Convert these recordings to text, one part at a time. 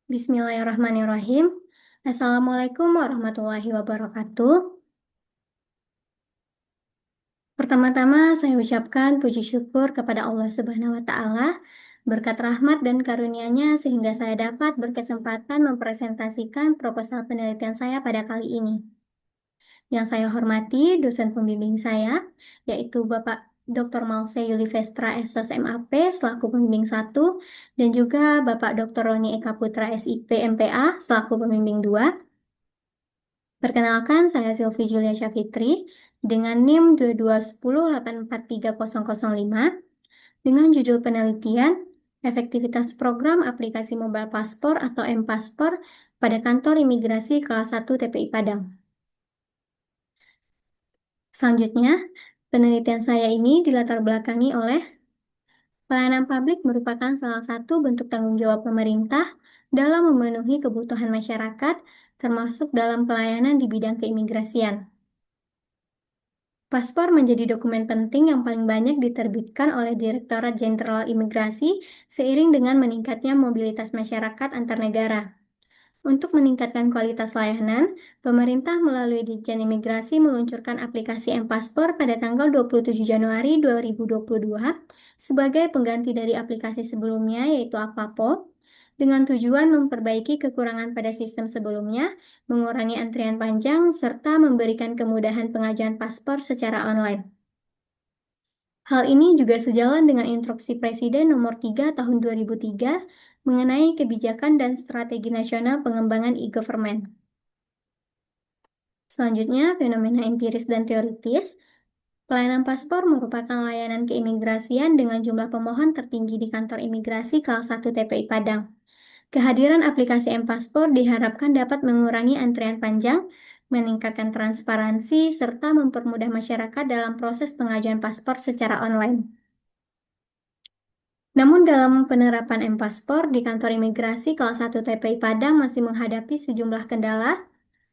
Bismillahirrahmanirrahim. Assalamualaikum warahmatullahi wabarakatuh. Pertama-tama saya ucapkan puji syukur kepada Allah Subhanahu wa Ta'ala berkat rahmat dan karunia-Nya sehingga saya dapat berkesempatan mempresentasikan proposal penelitian saya pada kali ini. Yang saya hormati dosen pembimbing saya, yaitu Bapak Dr. Mause Yulivestra SS MAP selaku pembimbing 1 dan juga Bapak Dr. Roni Eka Putra SIP MPA selaku pembimbing 2. Perkenalkan, saya Sylvie Julia Syafitri dengan NIM 22108430005 dengan judul penelitian Efektivitas Program Aplikasi Mobile Paspor atau M-Paspor pada Kantor Imigrasi Kelas 1 TPI Padang. Selanjutnya, penelitian saya ini dilatar belakangi oleh pelayanan publik merupakan salah satu bentuk tanggung jawab pemerintah dalam memenuhi kebutuhan masyarakat, termasuk dalam pelayanan di bidang keimigrasian. Paspor menjadi dokumen penting yang paling banyak diterbitkan oleh Direktorat Jenderal Imigrasi seiring dengan meningkatnya mobilitas masyarakat antar negara. Untuk meningkatkan kualitas layanan, pemerintah melalui Ditjen Imigrasi meluncurkan aplikasi M-Paspor pada tanggal 27 Januari 2022 sebagai pengganti dari aplikasi sebelumnya yaitu Apapo, dengan tujuan memperbaiki kekurangan pada sistem sebelumnya, mengurangi antrian panjang, serta memberikan kemudahan pengajuan paspor secara online. Hal ini juga sejalan dengan Instruksi Presiden Nomor 3 Tahun 2003 mengenai kebijakan dan strategi nasional pengembangan e-government. Selanjutnya, fenomena empiris dan teoritis. Pelayanan paspor merupakan layanan keimigrasian dengan jumlah pemohon tertinggi di kantor imigrasi kelas 1 TPI Padang. Kehadiran aplikasi M-Paspor diharapkan dapat mengurangi antrian panjang, meningkatkan transparansi, serta mempermudah masyarakat dalam proses pengajuan paspor secara online. Namun dalam penerapan M-Paspor di kantor imigrasi kelas 1 TPI Padang masih menghadapi sejumlah kendala,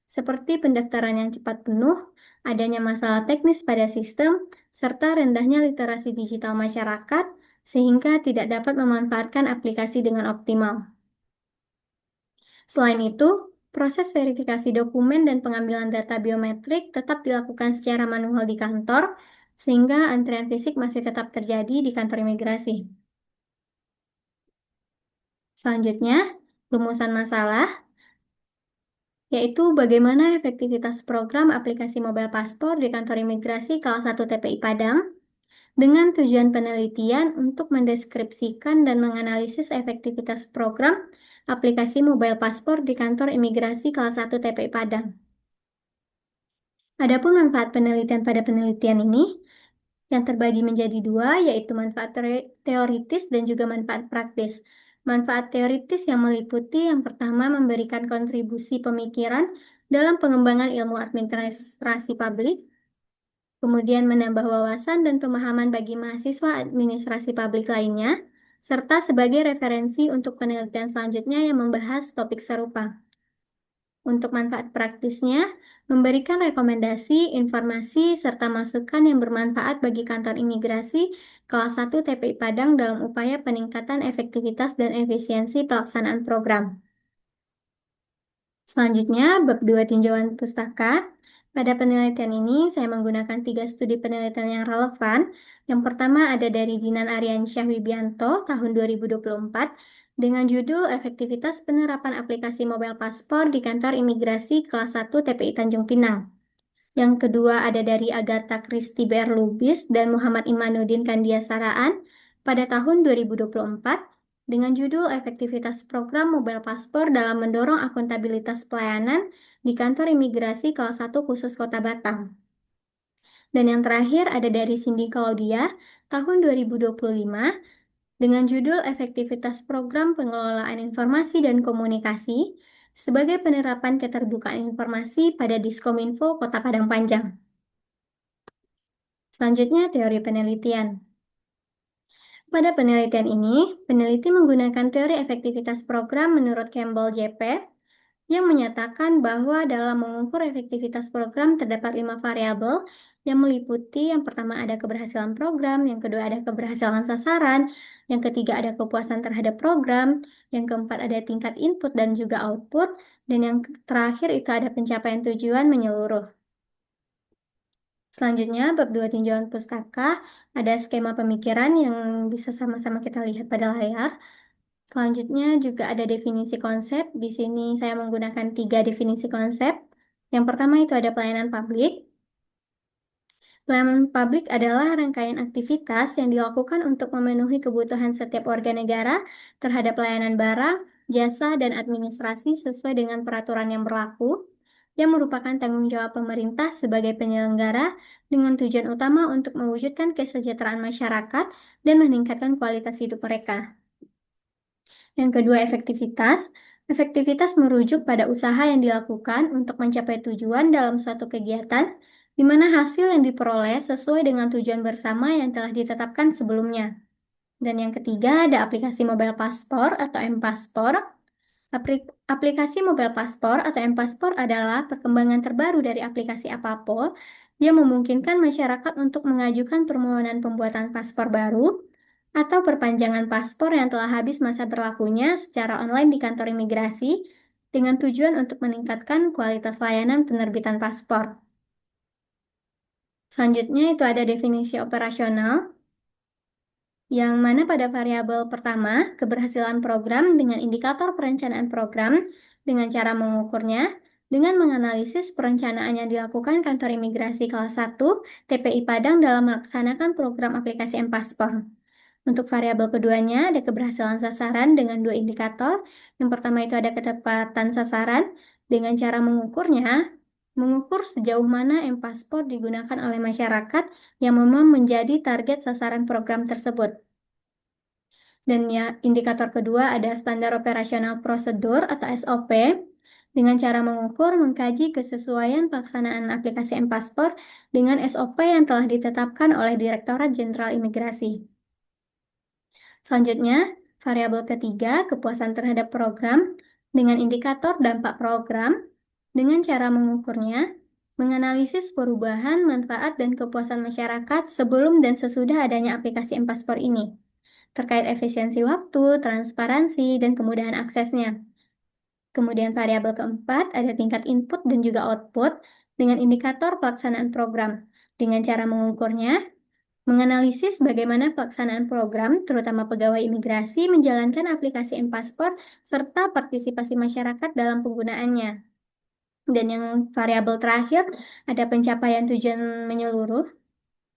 seperti pendaftaran yang cepat penuh, adanya masalah teknis pada sistem, serta rendahnya literasi digital masyarakat, sehingga tidak dapat memanfaatkan aplikasi dengan optimal. Selain itu, proses verifikasi dokumen dan pengambilan data biometrik tetap dilakukan secara manual di kantor, sehingga antrian fisik masih tetap terjadi di kantor imigrasi. Selanjutnya, rumusan masalah, yaitu bagaimana efektivitas program aplikasi mobile paspor di kantor imigrasi kelas 1 TPI Padang, dengan tujuan penelitian untuk mendeskripsikan dan menganalisis efektivitas program aplikasi mobile paspor di kantor imigrasi kelas 1 TPI Padang. Adapun manfaat penelitian pada penelitian ini yang terbagi menjadi dua, yaitu manfaat teoritis dan juga manfaat praktis. Manfaat teoritis yang meliputi yang pertama memberikan kontribusi pemikiran dalam pengembangan ilmu administrasi publik, kemudian menambah wawasan dan pemahaman bagi mahasiswa administrasi publik lainnya, serta sebagai referensi untuk penelitian selanjutnya yang membahas topik serupa. Untuk manfaat praktisnya, memberikan rekomendasi, informasi, serta masukan yang bermanfaat bagi kantor imigrasi kelas 1 TPI Padang dalam upaya peningkatan efektivitas dan efisiensi pelaksanaan program. Selanjutnya, bab 2 tinjauan pustaka. Pada penelitian ini, saya menggunakan 3 studi penelitian yang relevan. Yang pertama ada dari Dinan Aryansyah Wibianto tahun 2024 dengan judul Efektivitas Penerapan Aplikasi Mobile Paspor di Kantor Imigrasi Kelas 1 TPI Tanjung Pinang. Yang kedua ada dari Agatha Christie Berlubis dan Muhammad Imanuddin Kandiasaraan pada tahun 2024 dengan judul Efektivitas Program Mobile Paspor dalam Mendorong Akuntabilitas Pelayanan di Kantor Imigrasi Kelas 1 Khusus Kota Batam. Dan yang terakhir ada dari Cindy Claudia tahun 2025 dengan judul Efektivitas Program Pengelolaan Informasi dan Komunikasi sebagai penerapan keterbukaan informasi pada Diskominfo Kota Padang Panjang. Selanjutnya, teori penelitian. Pada penelitian ini, peneliti menggunakan teori efektivitas program menurut Campbell JP yang menyatakan bahwa dalam mengukur efektivitas program terdapat 5 variabel yang meliputi yang pertama ada keberhasilan program, yang kedua ada keberhasilan sasaran, yang ketiga ada kepuasan terhadap program, yang keempat ada tingkat input dan juga output, dan yang terakhir itu ada pencapaian tujuan menyeluruh. Selanjutnya, bab 2 tinjauan pustaka, ada skema pemikiran yang bisa sama-sama kita lihat pada layar. Selanjutnya juga ada definisi konsep. Di sini saya menggunakan 3 definisi konsep. Yang pertama itu ada pelayanan publik. Pelayanan publik adalah rangkaian aktivitas yang dilakukan untuk memenuhi kebutuhan setiap warga negara terhadap pelayanan barang, jasa, dan administrasi sesuai dengan peraturan yang berlaku, yang merupakan tanggung jawab pemerintah sebagai penyelenggara dengan tujuan utama untuk mewujudkan kesejahteraan masyarakat dan meningkatkan kualitas hidup mereka. Yang kedua, efektivitas. Efektivitas merujuk pada usaha yang dilakukan untuk mencapai tujuan dalam suatu kegiatan, di mana hasil yang diperoleh sesuai dengan tujuan bersama yang telah ditetapkan sebelumnya. Dan yang ketiga, ada aplikasi mobile paspor atau M-Paspor. Aplikasi mobile paspor atau M-Paspor adalah perkembangan terbaru dari aplikasi Apapol yang memungkinkan masyarakat untuk mengajukan permohonan pembuatan paspor baru atau perpanjangan paspor yang telah habis masa berlakunya secara online di kantor imigrasi dengan tujuan untuk meningkatkan kualitas layanan penerbitan paspor. Selanjutnya itu ada definisi operasional, yang mana pada variabel pertama, keberhasilan program dengan indikator perencanaan program dengan cara mengukurnya, dengan menganalisis perencanaan yang dilakukan kantor imigrasi kelas 1 TPI Padang dalam melaksanakan program aplikasi M-Paspor. Untuk variabel keduanya, ada keberhasilan sasaran dengan 2 indikator. Yang pertama itu ada ketepatan sasaran dengan cara mengukur sejauh mana M-Paspor digunakan oleh masyarakat yang memang menjadi target sasaran program tersebut. Dan ya, indikator kedua ada standar operasional prosedur atau SOP dengan cara mengukur, mengkaji kesesuaian pelaksanaan aplikasi M-Paspor dengan SOP yang telah ditetapkan oleh Direktorat Jenderal Imigrasi. Selanjutnya, variabel ketiga, kepuasan terhadap program dengan indikator dampak program dengan cara mengukurnya, menganalisis perubahan, manfaat, dan kepuasan masyarakat sebelum dan sesudah adanya aplikasi M-Paspor ini, terkait efisiensi waktu, transparansi, dan kemudahan aksesnya. Kemudian variabel keempat ada tingkat input dan juga output dengan indikator pelaksanaan program dengan cara mengukurnya, menganalisis bagaimana pelaksanaan program, terutama pegawai imigrasi, menjalankan aplikasi M-Paspor, serta partisipasi masyarakat dalam penggunaannya. Dan yang variabel terakhir, ada pencapaian tujuan menyeluruh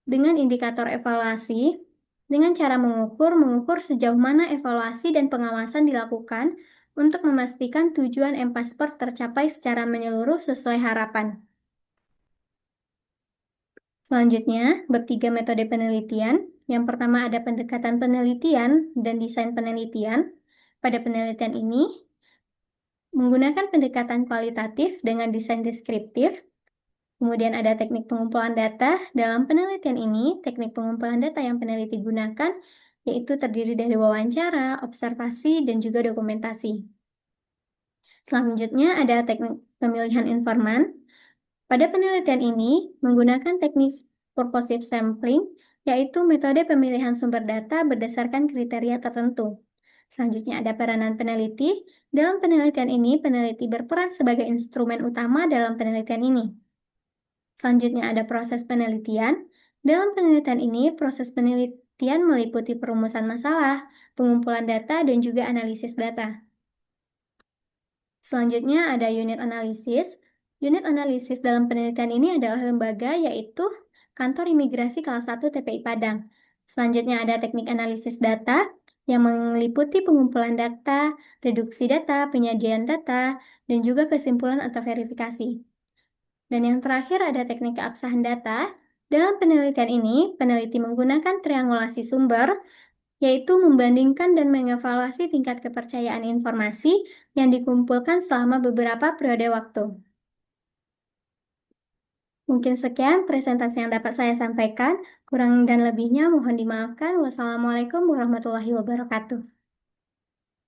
dengan indikator evaluasi, dengan cara mengukur sejauh mana evaluasi dan pengawasan dilakukan untuk memastikan tujuan M-Paspor tercapai secara menyeluruh sesuai harapan. Selanjutnya, bab 3 metode penelitian. Yang pertama ada pendekatan penelitian dan desain penelitian. Pada penelitian ini, menggunakan pendekatan kualitatif dengan desain deskriptif. Kemudian ada teknik pengumpulan data. Dalam penelitian ini, teknik pengumpulan data yang peneliti gunakan yaitu terdiri dari wawancara, observasi, dan juga dokumentasi. Selanjutnya ada teknik pemilihan informan. Pada penelitian ini, menggunakan teknik purposive sampling, yaitu metode pemilihan sumber data berdasarkan kriteria tertentu. Selanjutnya ada peranan peneliti. Dalam penelitian ini, peneliti berperan sebagai instrumen utama dalam penelitian ini. Selanjutnya ada proses penelitian. Dalam penelitian ini, proses penelitian meliputi perumusan masalah, pengumpulan data, dan juga analisis data. Selanjutnya ada unit analisis. Unit analisis dalam penelitian ini adalah lembaga, yaitu Kantor Imigrasi Kelas 1 TPI Padang. Selanjutnya ada teknik analisis data yang meliputi pengumpulan data, reduksi data, penyajian data, dan juga kesimpulan atau verifikasi. Dan yang terakhir ada teknik keabsahan data. Dalam penelitian ini, peneliti menggunakan triangulasi sumber, yaitu membandingkan dan mengevaluasi tingkat kepercayaan informasi yang dikumpulkan selama beberapa periode waktu. Mungkin sekian presentasi yang dapat saya sampaikan. Kurang dan lebihnya mohon dimaafkan. Wassalamualaikum warahmatullahi wabarakatuh.